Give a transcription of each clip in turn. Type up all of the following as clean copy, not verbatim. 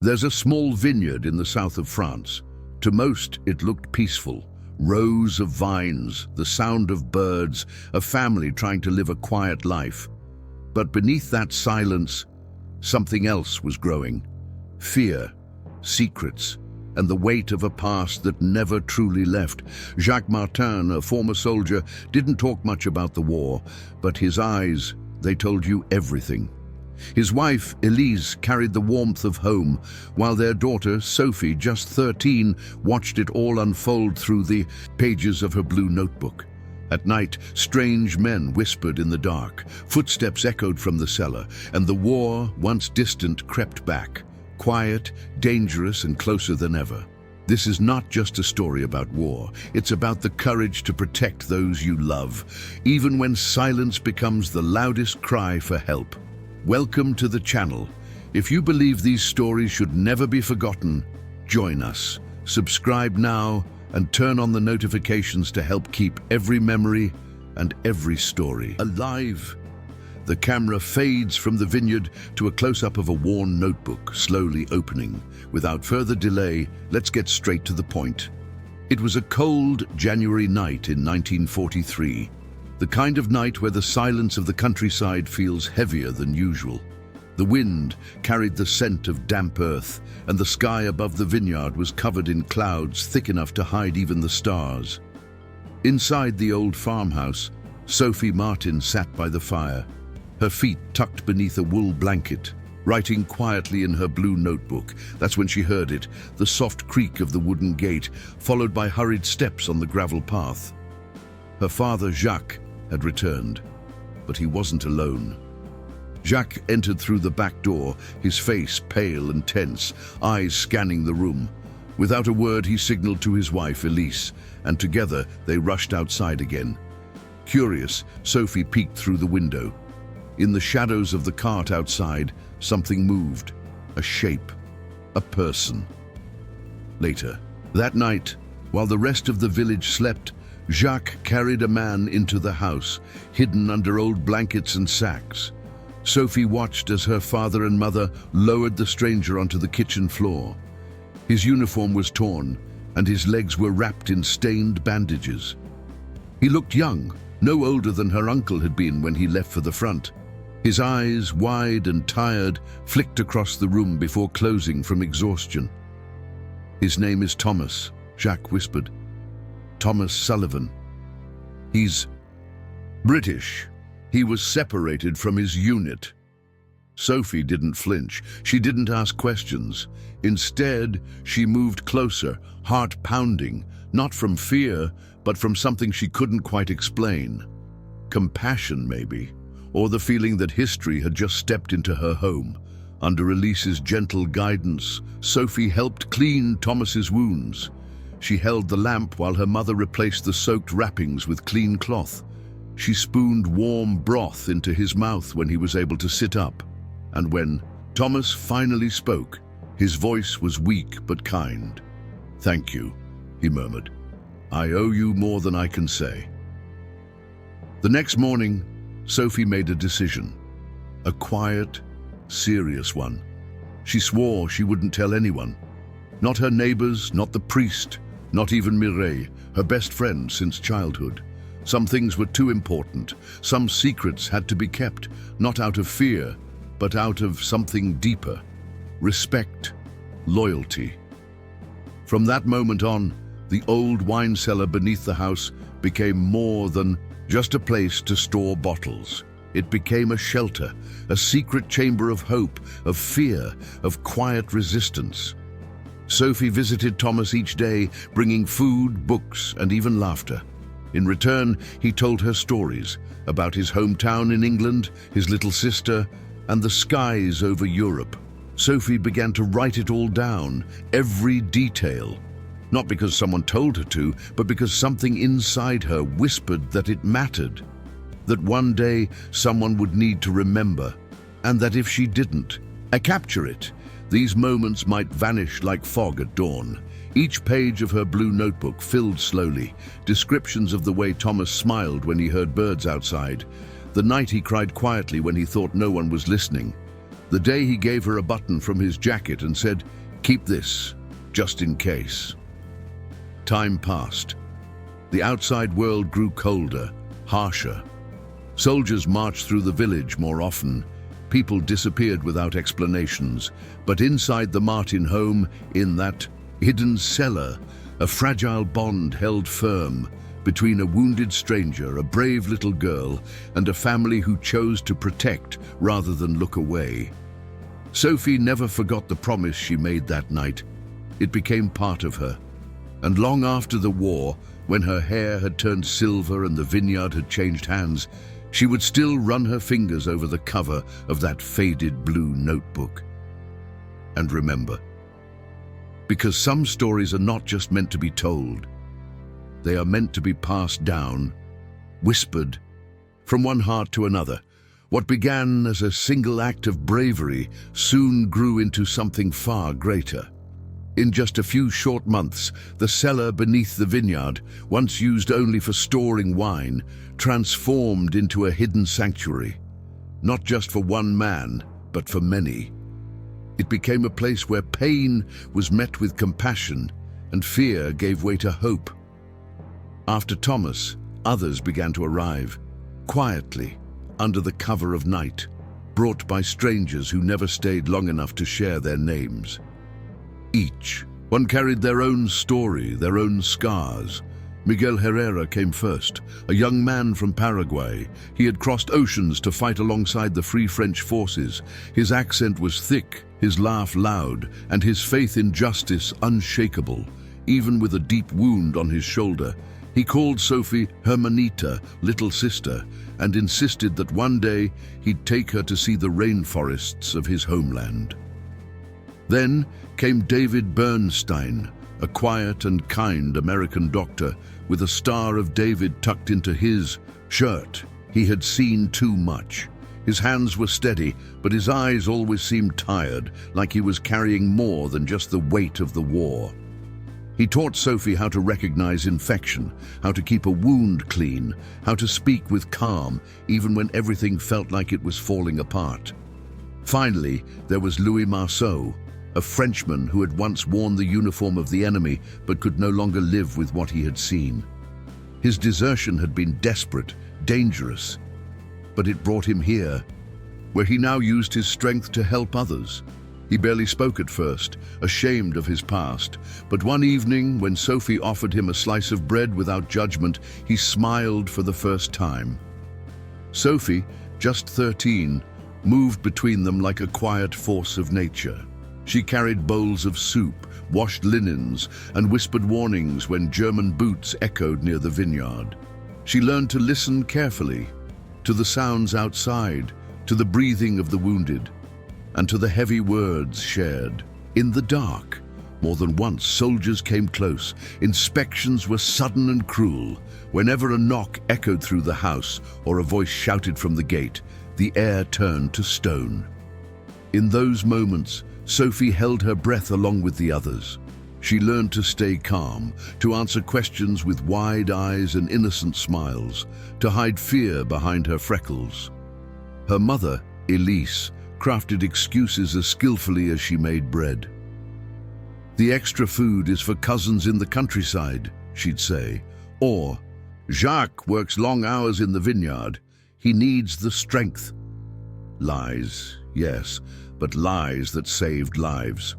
There's a small vineyard in the south of France. To most, it looked peaceful. Rows of vines, the sound of birds, a family trying to live a quiet life. But beneath that silence, something else was growing. Fear, secrets, and the weight of a past that never truly left. Jacques Martin, a former soldier, didn't talk much about the war, but his eyes, they told you everything. His wife, Elise, carried the warmth of home, while their daughter, Sophie, just 13, watched it all unfold through the pages of her blue notebook. At night, strange men whispered in the dark, footsteps echoed from the cellar, and the war, once distant, crept back, quiet, dangerous, and closer than ever. This is not just a story about war, it's about the courage to protect those you love, even when silence becomes the loudest cry for help. Welcome to the channel. If you believe these stories should never be forgotten, join us. Subscribe now and turn on the notifications to help keep every memory and every story alive. The camera fades from the vineyard to a close-up of a worn notebook, slowly opening. Without further delay, let's get straight to the point. It was a cold January night in 1943. The kind of night where the silence of the countryside feels heavier than usual. The wind carried the scent of damp earth, and the sky above the vineyard was covered in clouds thick enough to hide even the stars. Inside the old farmhouse, Sophie Martin sat by the fire, her feet tucked beneath a wool blanket, writing quietly in her blue notebook. That's when she heard it, the soft creak of the wooden gate, followed by hurried steps on the gravel path. Her father, Jacques, had returned, but he wasn't alone. Jacques entered through the back door, his face pale and tense, eyes scanning the room. Without a word, he signaled to his wife, Elise, and together they rushed outside again. Curious, Sophie peeked through the window. In the shadows of the cart outside, something moved, a shape, a person. Later, that night, while the rest of the village slept, Jacques carried a man into the house, hidden under old blankets and sacks. Sophie watched as her father and mother lowered the stranger onto the kitchen floor. His uniform was torn, and his legs were wrapped in stained bandages. He looked young, no older than her uncle had been when he left for the front. His eyes, wide and tired, flicked across the room before closing from exhaustion. "His name is Thomas," Jacques whispered. "Thomas Sullivan. He's British. He was separated from his unit." Sophie didn't flinch. She didn't ask questions. Instead, she moved closer, heart pounding, not from fear, but from something she couldn't quite explain. Compassion, maybe, or the feeling that history had just stepped into her home. Under Elise's gentle guidance, Sophie helped clean Thomas's wounds. She held the lamp while her mother replaced the soaked wrappings with clean cloth. She spooned warm broth into his mouth when he was able to sit up. And when Thomas finally spoke, his voice was weak but kind. "Thank you," he murmured. "I owe you more than I can say." The next morning, Sophie made a decision. A quiet, serious one. She swore she wouldn't tell anyone. Not her neighbors, not the priest, not even Mireille, her best friend since childhood. Some things were too important. Some secrets had to be kept, not out of fear, but out of something deeper. Respect, loyalty. From that moment on, the old wine cellar beneath the house became more than just a place to store bottles. It became a shelter, a secret chamber of hope, of fear, of quiet resistance. Sophie visited Thomas each day, bringing food, books, and even laughter. In return, he told her stories about his hometown in England, his little sister, and the skies over Europe. Sophie began to write it all down, every detail. Not because someone told her to, but because something inside her whispered that it mattered. That one day someone would need to remember, and that if she didn't, capture it, these moments might vanish like fog at dawn. Each page of her blue notebook filled slowly, descriptions of the way Thomas smiled when he heard birds outside, the night he cried quietly when he thought no one was listening, The day he gave her a button from his jacket and said, "Keep this, just in case." Time passed. The outside world grew colder, harsher. Soldiers marched through the village more often. People disappeared without explanations. But inside the Martin home, in that hidden cellar, a fragile bond held firm between a wounded stranger, a brave little girl, and a family who chose to protect rather than look away. Sophie never forgot the promise she made that night. It became part of her. And long after the war, when her hair had turned silver and the vineyard had changed hands, she would still run her fingers over the cover of that faded blue notebook. And remember, because some stories are not just meant to be told, they are meant to be passed down, whispered, from one heart to another. What began as a single act of bravery soon grew into something far greater. In just a few short months, the cellar beneath the vineyard, once used only for storing wine, transformed into a hidden sanctuary, not just for one man, but for many. It became a place where pain was met with compassion and fear gave way to hope. After Thomas, others began to arrive, quietly, under the cover of night, brought by strangers who never stayed long enough to share their names. Each one carried their own story, their own scars. Miguel Herrera came first, a young man from Paraguay. He had crossed oceans to fight alongside the Free French forces. His accent was thick, his laugh loud, and his faith in justice unshakable, even with a deep wound on his shoulder. He called Sophie Hermanita, little sister, and insisted that one day he'd take her to see the rainforests of his homeland. Then came David Bernstein, a quiet and kind American doctor with a Star of David tucked into his shirt. He had seen too much. His hands were steady, but his eyes always seemed tired, like he was carrying more than just the weight of the war. He taught Sophie how to recognize infection, how to keep a wound clean, how to speak with calm, even when everything felt like it was falling apart. Finally, there was Louis Marceau, a Frenchman who had once worn the uniform of the enemy but could no longer live with what he had seen. His desertion had been desperate, dangerous, but it brought him here, where he now used his strength to help others. He barely spoke at first, ashamed of his past, but one evening when Sophie offered him a slice of bread without judgment, he smiled for the first time. Sophie, just 13, moved between them like a quiet force of nature. She carried bowls of soup, washed linens, and whispered warnings when German boots echoed near the vineyard. She learned to listen carefully, to the sounds outside, to the breathing of the wounded, and to the heavy words shared. In the dark, more than once soldiers came close. Inspections were sudden and cruel. Whenever a knock echoed through the house or a voice shouted from the gate, the air turned to stone. In those moments, Sophie held her breath along with the others. She learned to stay calm, to answer questions with wide eyes and innocent smiles, to hide fear behind her freckles. Her mother, Elise, crafted excuses as skillfully as she made bread. "The extra food is for cousins in the countryside," she'd say. Or, "Jacques works long hours in the vineyard. He needs the strength." Lies, yes, but lies that saved lives.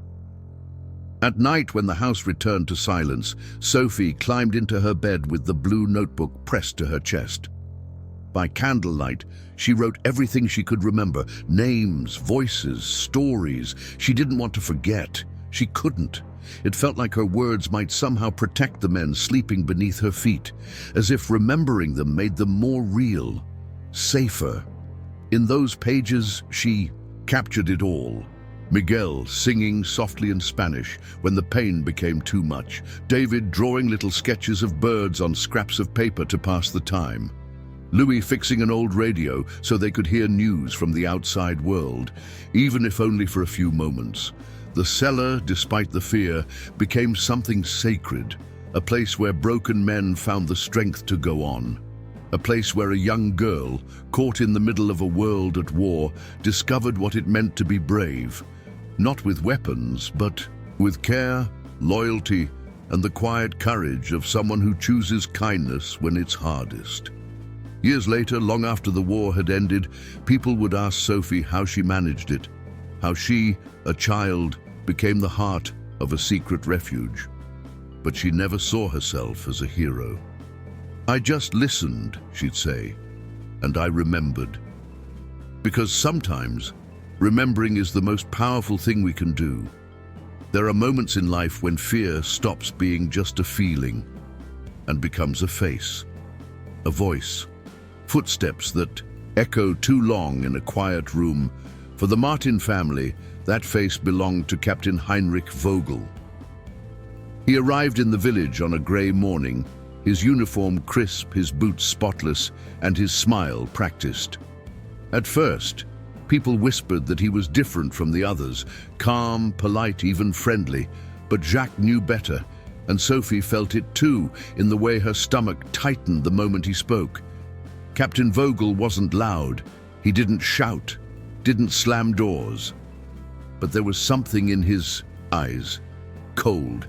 At night, when the house returned to silence, Sophie climbed into her bed with the blue notebook pressed to her chest. By candlelight, she wrote everything she could remember, names, voices, stories. She didn't want to forget. She couldn't. It felt like her words might somehow protect the men sleeping beneath her feet, as if remembering them made them more real, safer. In those pages, she captured it all. Miguel singing softly in Spanish when the pain became too much. David drawing little sketches of birds on scraps of paper to pass the time. Louis fixing an old radio so they could hear news from the outside world, even if only for a few moments. The cellar, despite the fear, became something sacred, a place where broken men found the strength to go on. a place where a young girl, caught in the middle of a world at war, discovered what it meant to be brave, not with weapons, but with care, loyalty, and the quiet courage of someone who chooses kindness when it's hardest. Years later, long after the war had ended, people would ask Sophie how she managed it, how she, a child, became the heart of a secret refuge. But she never saw herself as a hero. "I just listened," she'd say, "and I remembered." Because sometimes, remembering is the most powerful thing we can do. There are moments in life when fear stops being just a feeling and becomes a face, a voice, footsteps that echo too long in a quiet room. For the Martin family, that face belonged to Captain Heinrich Vogel. He arrived in the village on a grey morning, his uniform crisp, his boots spotless, and his smile practiced. At first, people whispered that he was different from the others, calm, polite, even friendly. But Jacques knew better, and Sophie felt it too, in the way her stomach tightened the moment he spoke. Captain Vogel wasn't loud. He didn't shout, didn't slam doors. But there was something in his eyes, cold,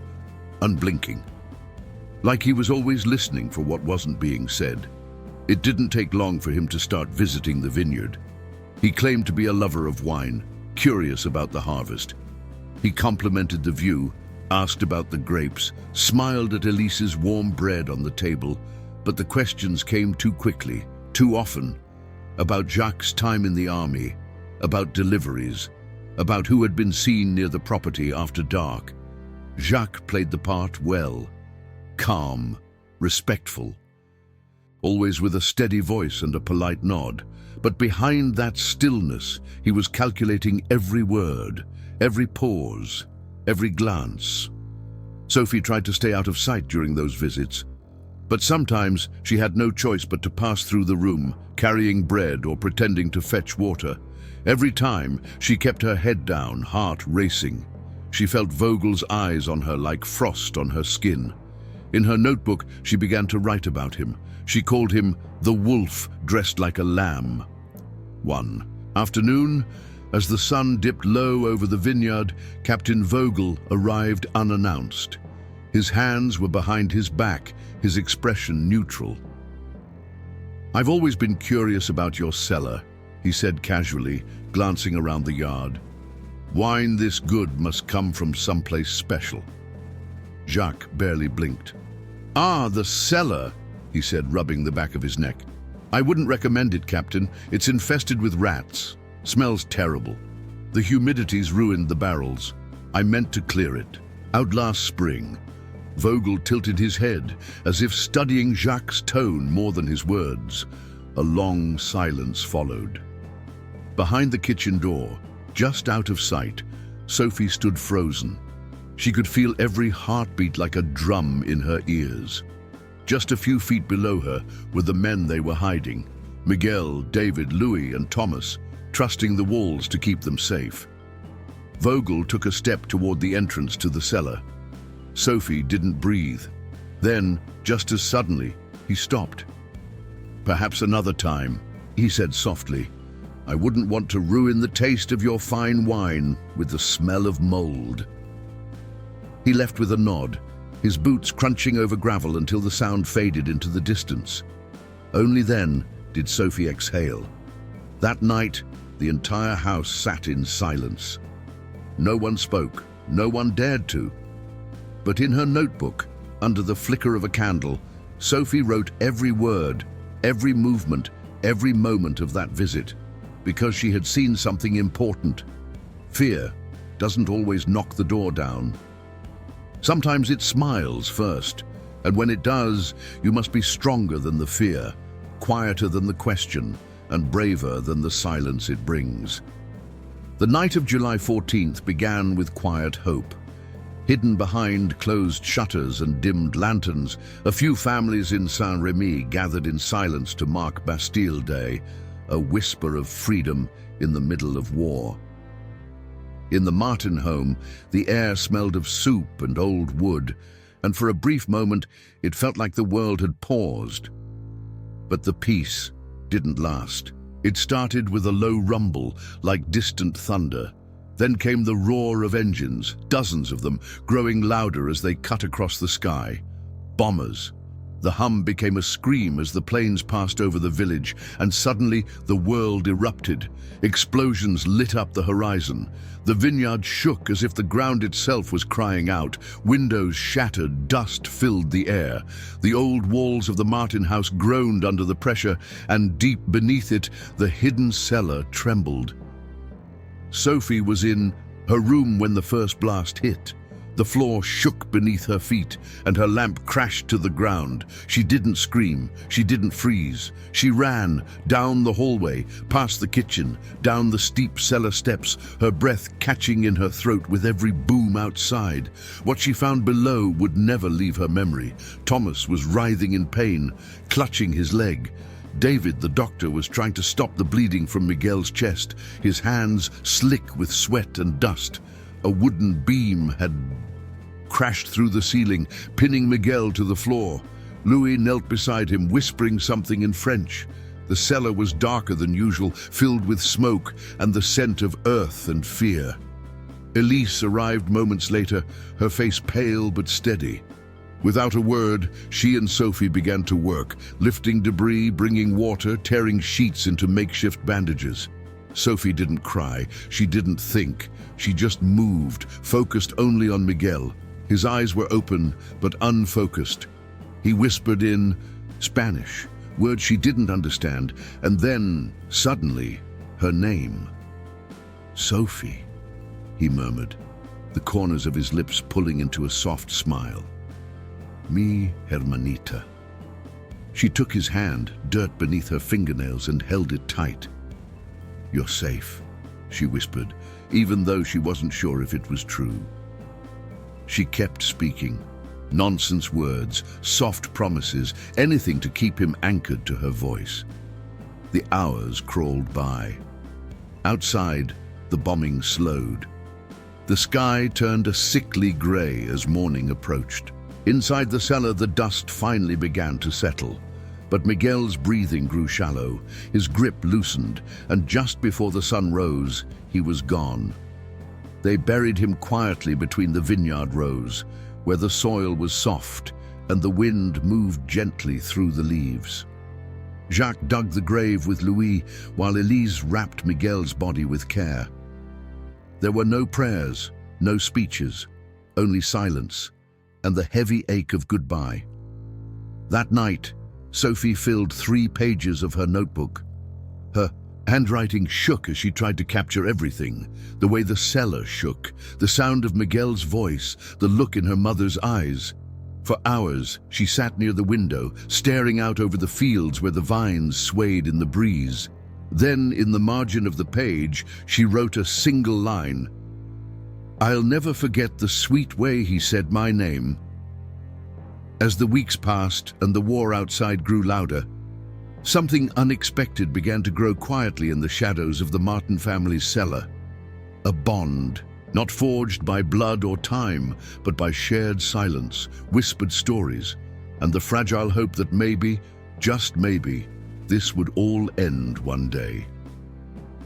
unblinking. Like he was always listening for what wasn't being said. It didn't take long for him to start visiting the vineyard. He claimed to be a lover of wine, curious about the harvest. He complimented the view, asked about the grapes, smiled at Elise's warm bread on the table, but the questions came too quickly, too often, about Jacques' time in the army, about deliveries, about who had been seen near the property after dark. Jacques played the part well, calm, respectful, always with a steady voice and a polite nod. But behind that stillness, he was calculating every word, every pause, every glance. Sophie tried to stay out of sight during those visits, but sometimes she had no choice but to pass through the room, carrying bread or pretending to fetch water. Every time, she kept her head down, heart racing. She felt Vogel's eyes on her like frost on her skin. In her notebook, she began to write about him. She called him the wolf dressed like a lamb. One afternoon, as the sun dipped low over the vineyard, Captain Vogel arrived unannounced. His hands were behind his back, his expression neutral. "I've always been curious about your cellar," he said casually, glancing around the yard. "Wine this good must come from someplace special." Jacques barely blinked. "Ah, the cellar," he said, rubbing the back of his neck. "I wouldn't recommend it, Captain. It's infested with rats. Smells terrible. The humidity's ruined the barrels. I meant to clear it. Out last spring." Vogel tilted his head, as if studying Jacques' tone more than his words. A long silence followed. Behind the kitchen door, just out of sight, Sophie stood frozen. She could feel every heartbeat like a drum in her ears. Just a few feet below her were the men they were hiding: Miguel, David, Louis, and Thomas, trusting the walls to keep them safe. Vogel took a step toward the entrance to the cellar. Sophie didn't breathe. Then, just as suddenly, he stopped. "Perhaps another time," he said softly. "I wouldn't want to ruin the taste of your fine wine with the smell of mold." He left with a nod, his boots crunching over gravel until the sound faded into the distance. Only then did Sophie exhale. That night, the entire house sat in silence. No one spoke, no one dared to. But in her notebook, under the flicker of a candle, Sophie wrote every word, every movement, every moment of that visit, because she had seen something important. Fear doesn't always knock the door down. Sometimes it smiles first, and when it does, you must be stronger than the fear, quieter than the question, and braver than the silence it brings. The night of July 14th began with quiet hope. Hidden behind closed shutters and dimmed lanterns, a few families in Saint-Remy gathered in silence to mark Bastille Day, a whisper of freedom in the middle of war. In the Martin home, the air smelled of soup and old wood, and for a brief moment it felt like the world had paused. But the peace didn't last. It started with a low rumble, like distant thunder. Then came the roar of engines, dozens of them, growing louder as they cut across the sky. Bombers. The hum became a scream as the planes passed over the village, and suddenly the world erupted. Explosions lit up the horizon. The vineyard shook as if the ground itself was crying out. Windows shattered, dust filled the air. The old walls of the Martin house groaned under the pressure, and deep beneath it, the hidden cellar trembled. Sophie was in her room when the first blast hit. The floor shook beneath her feet, and her lamp crashed to the ground. She didn't scream. She didn't freeze. She ran down the hallway, past the kitchen, down the steep cellar steps, her breath catching in her throat with every boom outside. What she found below would never leave her memory. Thomas was writhing in pain, clutching his leg. David, the doctor, was trying to stop the bleeding from Miguel's chest, his hands slick with sweat and dust. A wooden beam had crashed through the ceiling, pinning Miguel to the floor. Louis knelt beside him, whispering something in French. The cellar was darker than usual, filled with smoke and the scent of earth and fear. Elise arrived moments later, her face pale but steady. Without a word, she and Sophie began to work, lifting debris, bringing water, tearing sheets into makeshift bandages. Sophie didn't cry, she didn't think. She just moved, focused only on Miguel. His eyes were open, but unfocused. He whispered in Spanish, words she didn't understand, and then, suddenly, her name. Sophie, he murmured, the corners of his lips pulling into a soft smile. Mi hermanita. She took his hand, dirt beneath her fingernails, and held it tight. You're safe, she whispered, even though she wasn't sure if it was true. She kept speaking. Nonsense words, soft promises, anything to keep him anchored to her voice. The hours crawled by. Outside, the bombing slowed. The sky turned a sickly grey as morning approached. Inside the cellar, the dust finally began to settle. But Miguel's breathing grew shallow, his grip loosened, and just before the sun rose, he was gone. They buried him quietly between the vineyard rows, where the soil was soft and the wind moved gently through the leaves. Jacques dug the grave with Louis, while Elise wrapped Miguel's body with care. There were no prayers, no speeches, only silence, and the heavy ache of goodbye. That night, Sophie filled 3 pages of her notebook. Her handwriting shook as she tried to capture everything, the way the cellar shook, the sound of Miguel's voice, the look in her mother's eyes. For hours, she sat near the window, staring out over the fields where the vines swayed in the breeze. Then, in the margin of the page, she wrote a single line. I'll never forget the sweet way he said my name. As the weeks passed and the war outside grew louder, something unexpected began to grow quietly in the shadows of the Martin family's cellar. A bond, not forged by blood or time, but by shared silence, whispered stories, and the fragile hope that maybe, just maybe, this would all end one day.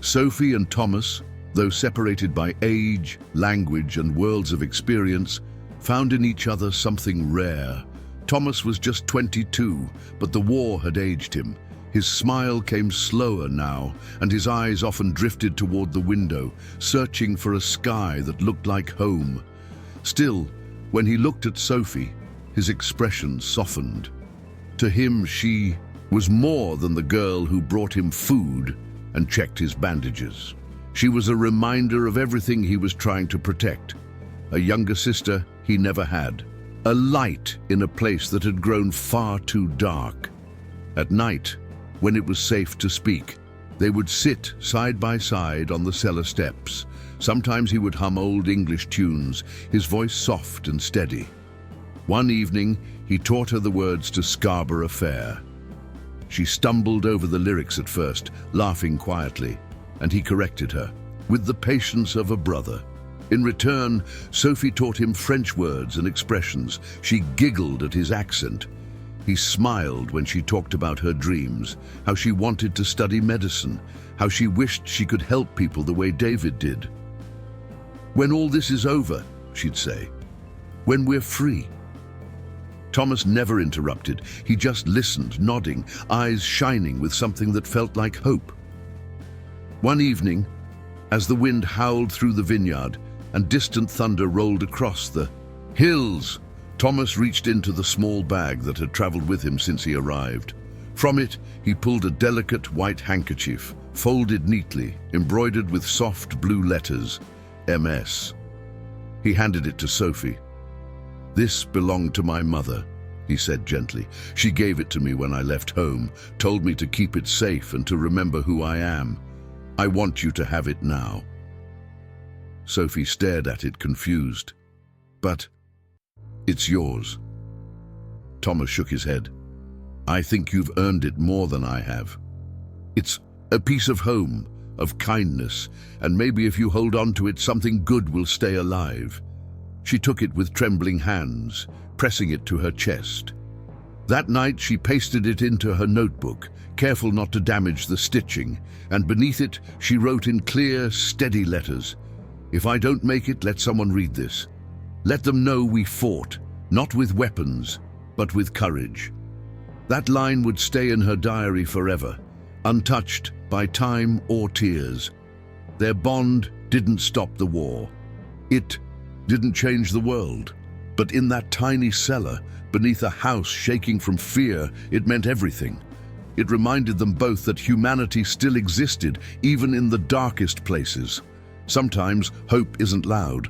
Sophie and Thomas, though separated by age, language, and worlds of experience, found in each other something rare. Thomas was just 22, but the war had aged him. His smile came slower now, and his eyes often drifted toward the window, searching for a sky that looked like home. Still, when he looked at Sophie, his expression softened. To him, she was more than the girl who brought him food and checked his bandages. She was a reminder of everything he was trying to protect. A younger sister he never had. A light in a place that had grown far too dark. At night, when it was safe to speak, they would sit side by side on the cellar steps. Sometimes he would hum old English tunes, his voice soft and steady. One evening, he taught her the words to Scarborough Fair. She stumbled over the lyrics at first, laughing quietly, and he corrected her, with the patience of a brother. In return, Sophie taught him French words and expressions. She giggled at his accent. He smiled when she talked about her dreams, how she wanted to study medicine, how she wished she could help people the way David did. "When all this is over," she'd say, "when we're free." Thomas never interrupted. He just listened, nodding, eyes shining with something that felt like hope. One evening, as the wind howled through the vineyard and distant thunder rolled across the hills, Thomas reached into the small bag that had traveled with him since he arrived. From it, he pulled a delicate white handkerchief, folded neatly, embroidered with soft blue letters, MS. He handed it to Sophie. "This belonged to my mother," he said gently. "She gave it to me when I left home, told me to keep it safe and to remember who I am. I want you to have it now." Sophie stared at it, confused. "But it's yours." Thomas shook his head. "I think you've earned it more than I have. It's a piece of home, of kindness, and maybe if you hold on to it, something good will stay alive." She took it with trembling hands, pressing it to her chest. That night she pasted it into her notebook, careful not to damage the stitching, and beneath it she wrote in clear, steady letters, "If I don't make it, let someone read this. Let them know we fought, not with weapons, but with courage." That line would stay in her diary forever, untouched by time or tears. Their bond didn't stop the war. It didn't change the world. But in that tiny cellar, beneath a house shaking from fear, it meant everything. It reminded them both that humanity still existed, even in the darkest places. Sometimes hope isn't loud.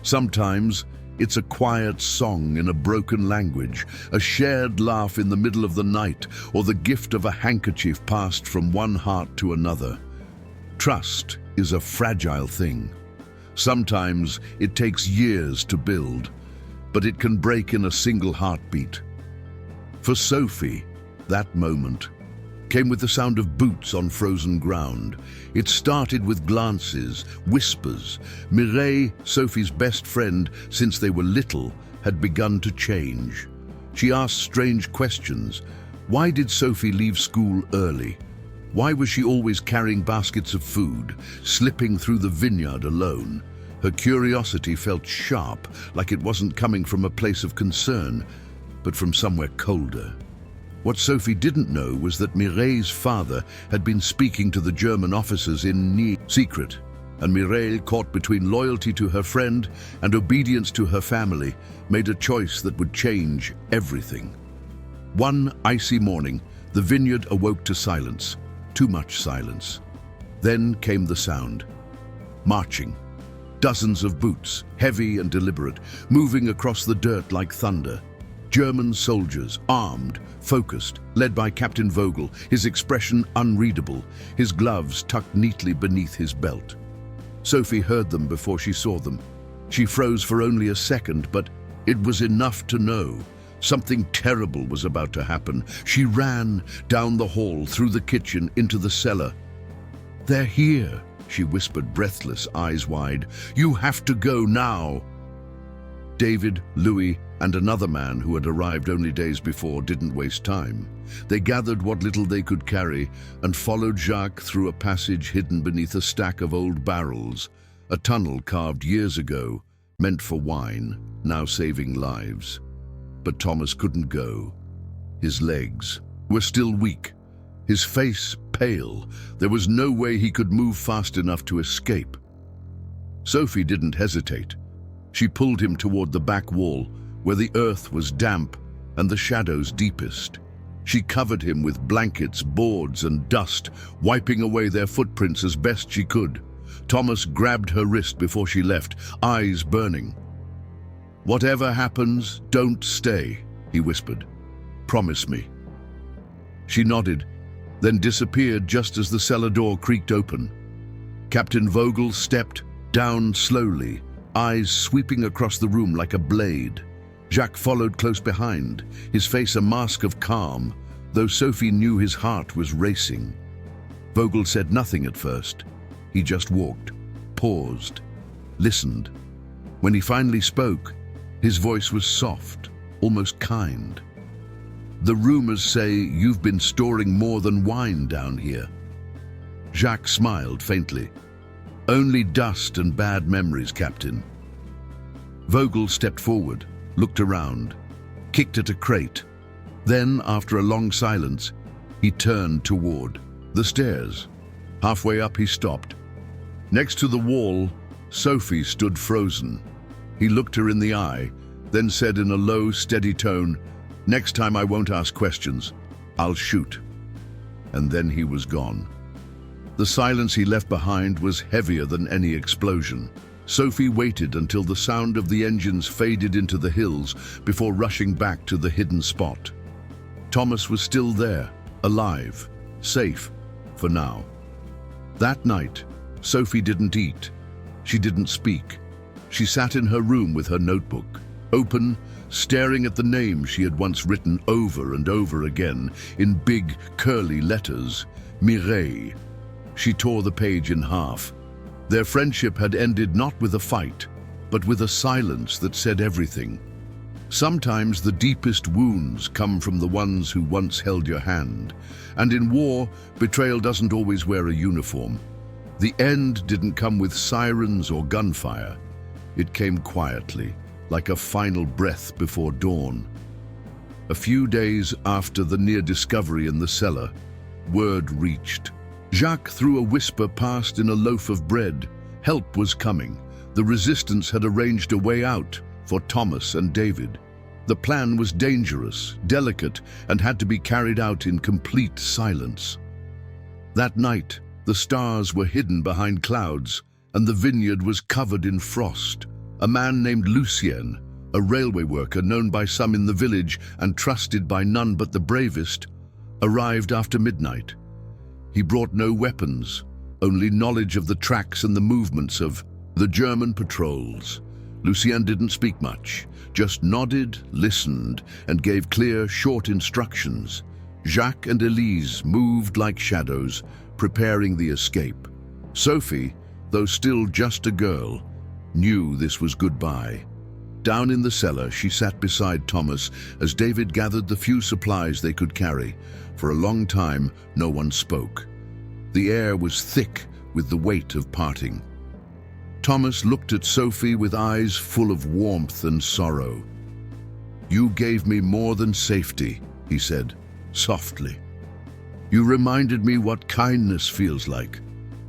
Sometimes it's a quiet song in a broken language, a shared laugh in the middle of the night, or the gift of a handkerchief passed from one heart to another. Trust is a fragile thing. Sometimes it takes years to build, but it can break in a single heartbeat. For Sophie, that moment came with the sound of boots on frozen ground. It started with glances, whispers. Mireille, Sophie's best friend since they were little, had begun to change. She asked strange questions. Why did Sophie leave school early? Why was she always carrying baskets of food, slipping through the vineyard alone? Her curiosity felt sharp, like it wasn't coming from a place of concern, but from somewhere colder. What Sophie didn't know was that Mireille's father had been speaking to the German officers in secret, and Mireille, caught between loyalty to her friend and obedience to her family, made a choice that would change everything. One icy morning, the vineyard awoke to silence, too much silence. Then came the sound. Marching. Dozens of boots, heavy and deliberate, moving across the dirt like thunder. German soldiers, armed, focused, led by Captain Vogel, his expression unreadable, his gloves tucked neatly beneath his belt. Sophie heard them before she saw them. She froze for only a second, but it was enough to know. Something terrible was about to happen. She ran down the hall, through the kitchen, into the cellar. "They're here," she whispered, breathless, eyes wide. "You have to go now." David, Louis, and another man who had arrived only days before didn't waste time. They gathered what little they could carry and followed Jacques through a passage hidden beneath a stack of old barrels, a tunnel carved years ago, meant for wine, now saving lives. But Thomas couldn't go. His legs were still weak, his face pale. There was no way he could move fast enough to escape. Sophie didn't hesitate. She pulled him toward the back wall, where the earth was damp and the shadows deepest. She covered him with blankets, boards, and dust, wiping away their footprints as best she could. Thomas grabbed her wrist before she left, eyes burning. "Whatever happens, don't stay," he whispered. "Promise me." She nodded, then disappeared just as the cellar door creaked open. Captain Vogel stepped down slowly, eyes sweeping across the room like a blade. Jacques followed close behind, his face a mask of calm, though Sophie knew his heart was racing. Vogel said nothing at first. He just walked, paused, listened. When he finally spoke, his voice was soft, almost kind. The rumors say you've been storing more than wine down here." Jacques smiled faintly. "Only dust and bad memories, Captain." Vogel stepped forward, looked around, kicked at a crate. Then, after a long silence, he turned toward the stairs. Halfway up, he stopped. Next to the wall, Sophie stood frozen. He looked her in the eye, then said in a low, steady tone, "Next time I won't ask questions. I'll shoot." And then he was gone. The silence he left behind was heavier than any explosion. Sophie waited until the sound of the engines faded into the hills before rushing back to the hidden spot. Thomas was still there, alive, safe, for now. That night, Sophie didn't eat. She didn't speak. She sat in her room with her notebook, open, staring at the name she had once written over and over again in big, curly letters, Mireille. She tore the page in half. Their friendship had ended not with a fight, but with a silence that said everything. Sometimes the deepest wounds come from the ones who once held your hand, and in war, betrayal doesn't always wear a uniform. The end didn't come with sirens or gunfire. It came quietly, like a final breath before dawn. A few days after the near discovery in the cellar, word reached. Jacques threw a whisper past in a loaf of bread. Help was coming. The resistance had arranged a way out for Thomas and David. The plan was dangerous, delicate, and had to be carried out in complete silence. That night, the stars were hidden behind clouds, and the vineyard was covered in frost. A man named Lucien, a railway worker known by some in the village and trusted by none but the bravest, arrived after midnight. He brought no weapons, only knowledge of the tracks and the movements of the German patrols. Lucien didn't speak much, just nodded, listened, and gave clear, short instructions. Jacques and Elise moved like shadows, preparing the escape. Sophie, though still just a girl, knew this was goodbye. Down in the cellar, she sat beside Thomas as David gathered the few supplies they could carry. For a long time, no one spoke. The air was thick with the weight of parting. Thomas looked at Sophie with eyes full of warmth and sorrow. "You gave me more than safety," he said, softly. "You reminded me what kindness feels like.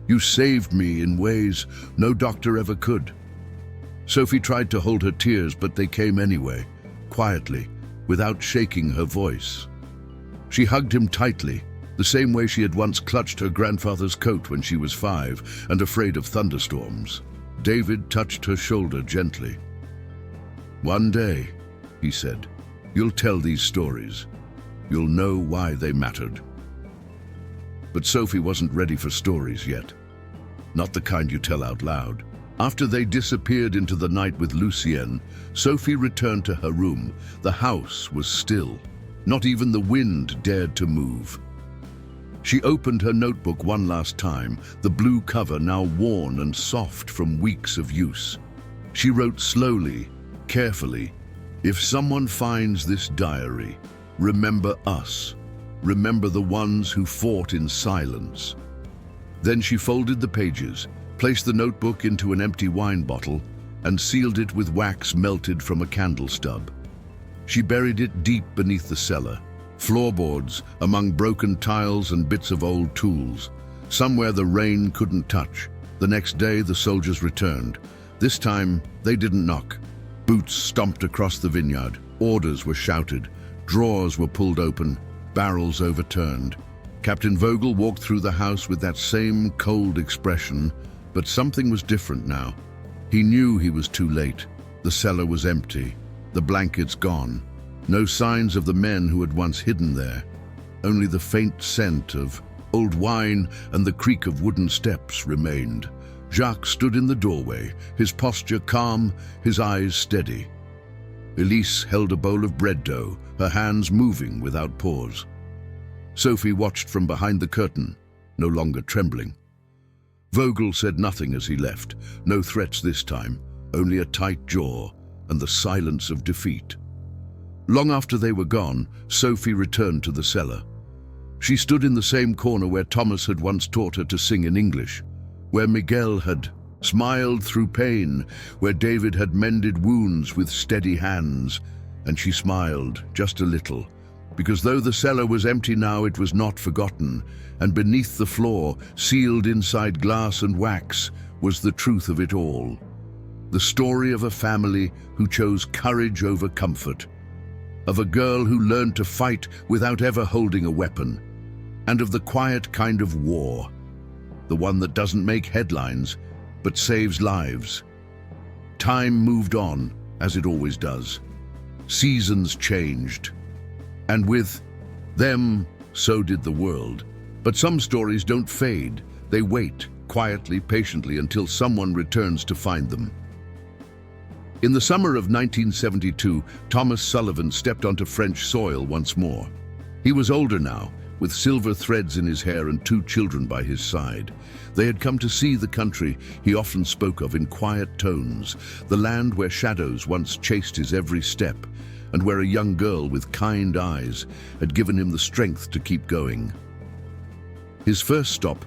You saved me in ways no doctor ever could." Sophie tried to hold her tears, but they came anyway, quietly, without shaking her voice. She hugged him tightly, the same way she had once clutched her grandfather's coat when she was 5 and afraid of thunderstorms. David touched her shoulder gently. "One day," he said, "you'll tell these stories. You'll know why they mattered." But Sophie wasn't ready for stories yet. Not the kind you tell out loud. After they disappeared into the night with Lucien, Sophie returned to her room. The house was still. Not even the wind dared to move. She opened her notebook one last time, the blue cover now worn and soft from weeks of use. She wrote slowly, carefully, "If someone finds this diary, remember us. Remember the ones who fought in silence." Then she folded the pages, placed the notebook into an empty wine bottle, and sealed it with wax melted from a candle stub. She buried it deep beneath the cellar, floorboards among broken tiles and bits of old tools, somewhere the rain couldn't touch. The next day the soldiers returned. This time they didn't knock. Boots stomped across the vineyard, orders were shouted, drawers were pulled open, barrels overturned. Captain Vogel walked through the house with that same cold expression, but something was different now. He knew he was too late. The cellar was empty, the blankets gone. No signs of the men who had once hidden there. Only the faint scent of old wine and the creak of wooden steps remained. Jacques stood in the doorway, his posture calm, his eyes steady. Elise held a bowl of bread dough, her hands moving without pause. Sophie watched from behind the curtain, no longer trembling. Vogel said nothing as he left, no threats this time, only a tight jaw and the silence of defeat. Long after they were gone, Sophie returned to the cellar. She stood in the same corner where Thomas had once taught her to sing in English, where Miguel had smiled through pain, where David had mended wounds with steady hands, and she smiled just a little, because though the cellar was empty now, it was not forgotten, and beneath the floor, sealed inside glass and wax, was the truth of it all. The story of a family who chose courage over comfort, of a girl who learned to fight without ever holding a weapon, and of the quiet kind of war, the one that doesn't make headlines, but saves lives. Time moved on, as it always does. Seasons changed. And with them, so did the world. But some stories don't fade. They wait, quietly, patiently, until someone returns to find them. In the summer of 1972, Thomas Sullivan stepped onto French soil once more. He was older now, with silver threads in his hair and 2 children by his side. They had come to see the country he often spoke of in quiet tones, the land where shadows once chased his every step, and where a young girl with kind eyes had given him the strength to keep going. His first stop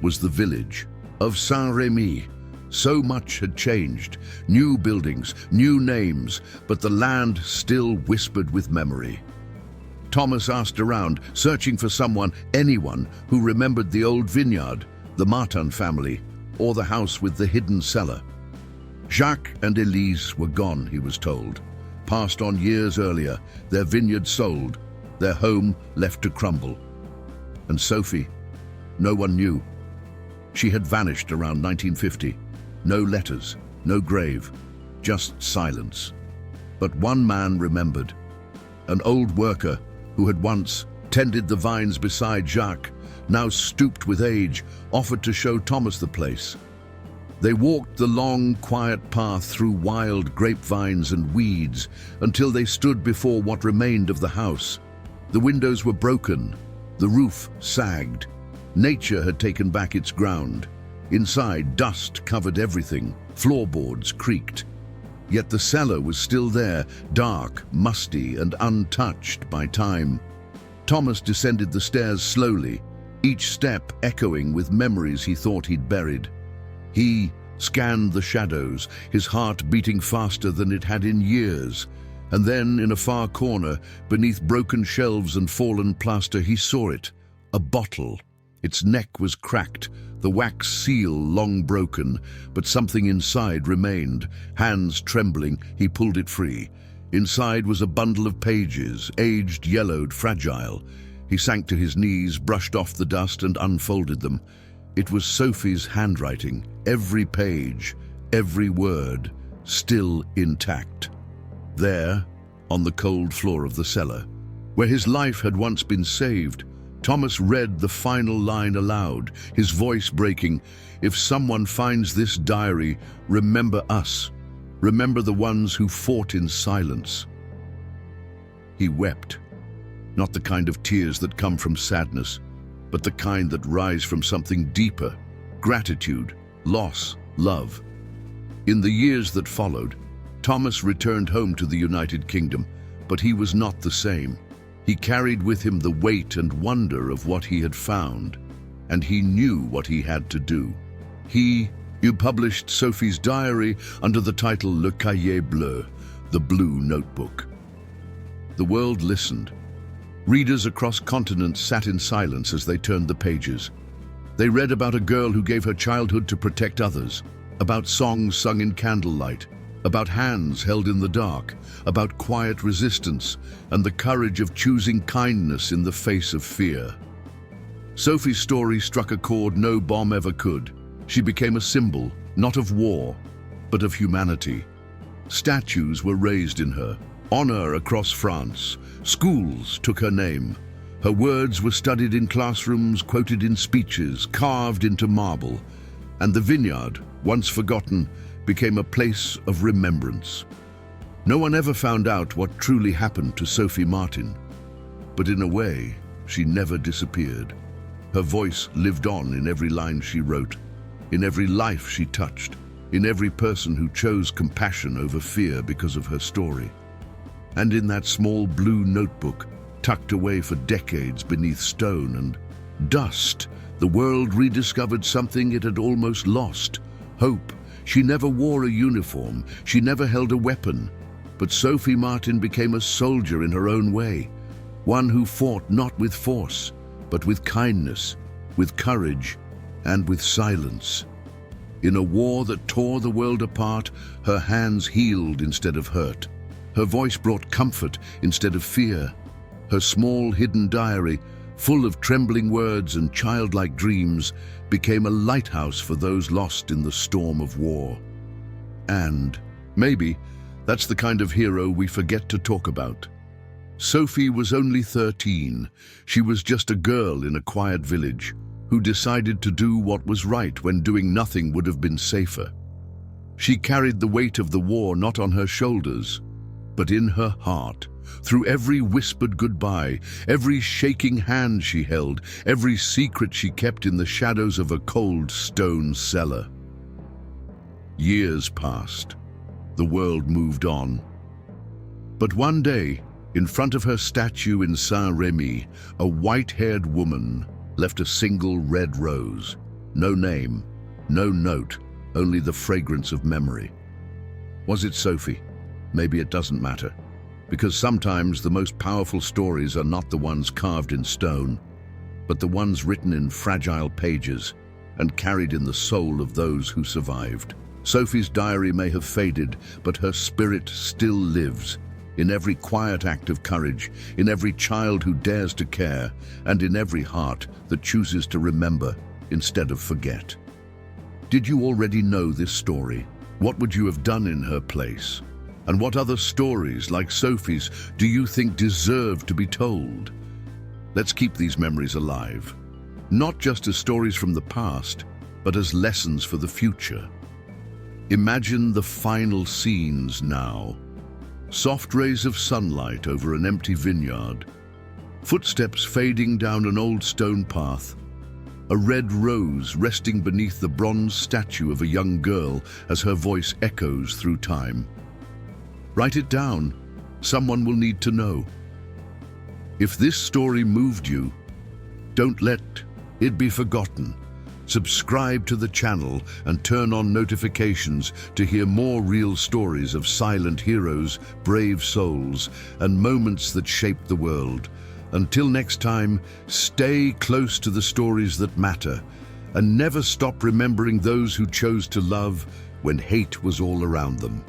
was the village of Saint-Rémy. So much had changed, new buildings, new names, but the land still whispered with memory. Thomas asked around, searching for someone, anyone, who remembered the old vineyard, the Martin family, or the house with the hidden cellar. Jacques and Elise were gone, he was told. Passed on years earlier, their vineyard sold, their home left to crumble. And Sophie, no one knew. She had vanished around 1950. No letters, no grave, just silence. But one man remembered. An old worker who had once tended the vines beside Jacques, now stooped with age, offered to show Thomas the place. They walked the long, quiet path through wild grapevines and weeds until they stood before what remained of the house. The windows were broken, the roof sagged. Nature had taken back its ground. Inside, dust covered everything, floorboards creaked. Yet the cellar was still there, dark, musty, and untouched by time. Thomas descended the stairs slowly, each step echoing with memories he thought he'd buried. He scanned the shadows, his heart beating faster than it had in years. And then, in a far corner, beneath broken shelves and fallen plaster, he saw it, a bottle. Its neck was cracked, the wax seal long broken, but something inside remained. Hands trembling, he pulled it free. Inside was a bundle of pages, aged, yellowed, fragile. He sank to his knees, brushed off the dust, and unfolded them. It was Sophie's handwriting, every page, every word, still intact. There, on the cold floor of the cellar, where his life had once been saved, Thomas read the final line aloud, his voice breaking. "If someone finds this diary, remember us. Remember the ones who fought in silence." He wept, not the kind of tears that come from sadness, but the kind that rise from something deeper, gratitude, loss, love. In the years that followed, Thomas returned home to the United Kingdom, but he was not the same. He carried with him the weight and wonder of what he had found, and he knew what he had to do. You published Sophie's diary under the title Le Cahier Bleu, the Blue Notebook. The world listened. Readers across continents sat in silence as they turned the pages. They read about a girl who gave her childhood to protect others, about songs sung in candlelight, about hands held in the dark, about quiet resistance and the courage of choosing kindness in the face of fear. Sophie's story struck a chord no bomb ever could. She became a symbol, not of war, but of humanity. Statues were raised in her honor across France. Schools took her name. Her words were studied in classrooms, quoted in speeches, carved into marble. And the vineyard, once forgotten, became a place of remembrance. No one ever found out what truly happened to Sophie Martin. But in a way, she never disappeared. Her voice lived on in every line she wrote, in every life she touched, in every person who chose compassion over fear because of her story. and in that small blue notebook, tucked away for decades beneath stone and dust, the world rediscovered something it had almost lost: hope. She never wore a uniform, she never held a weapon, but Sophie Martin became a soldier in her own way, one who fought not with force, but with kindness, with courage, and with silence. In a war that tore the world apart, her hands healed instead of hurt. Her voice brought comfort instead of fear. Her small hidden diary, full of trembling words and childlike dreams, became a lighthouse for those lost in the storm of war. And maybe that's the kind of hero we forget to talk about. Sophie was only 13. She was just a girl in a quiet village who decided to do what was right when doing nothing would have been safer. She carried the weight of the war not on her shoulders, but in her heart. Through every whispered goodbye, every shaking hand she held, every secret she kept in the shadows of a cold stone cellar. Years passed. The world moved on. But one day, in front of her statue in Saint-Rémy, a white-haired woman left a single red rose. No name, no note, only the fragrance of memory. Was it Sophie? Maybe it doesn't matter. Because sometimes the most powerful stories are not the ones carved in stone, but the ones written in fragile pages and carried in the soul of those who survived. Sophie's diary may have faded, but her spirit still lives, in every quiet act of courage, in every child who dares to care, and in every heart that chooses to remember instead of forget. Did you already know this story? What would you have done in her place? And what other stories, like Sophie's, do you think deserve to be told? Let's keep these memories alive, not just as stories from the past, but as lessons for the future. Imagine the final scenes now. Soft rays of sunlight over an empty vineyard, footsteps fading down an old stone path, a red rose resting beneath the bronze statue of a young girl as her voice echoes through time. Write it down. Someone will need to know. If this story moved you, don't let it be forgotten. Subscribe to the channel and turn on notifications to hear more real stories of silent heroes, brave souls, and moments that shaped the world. Until next time, stay close to the stories that matter, and never stop remembering those who chose to love when hate was all around them.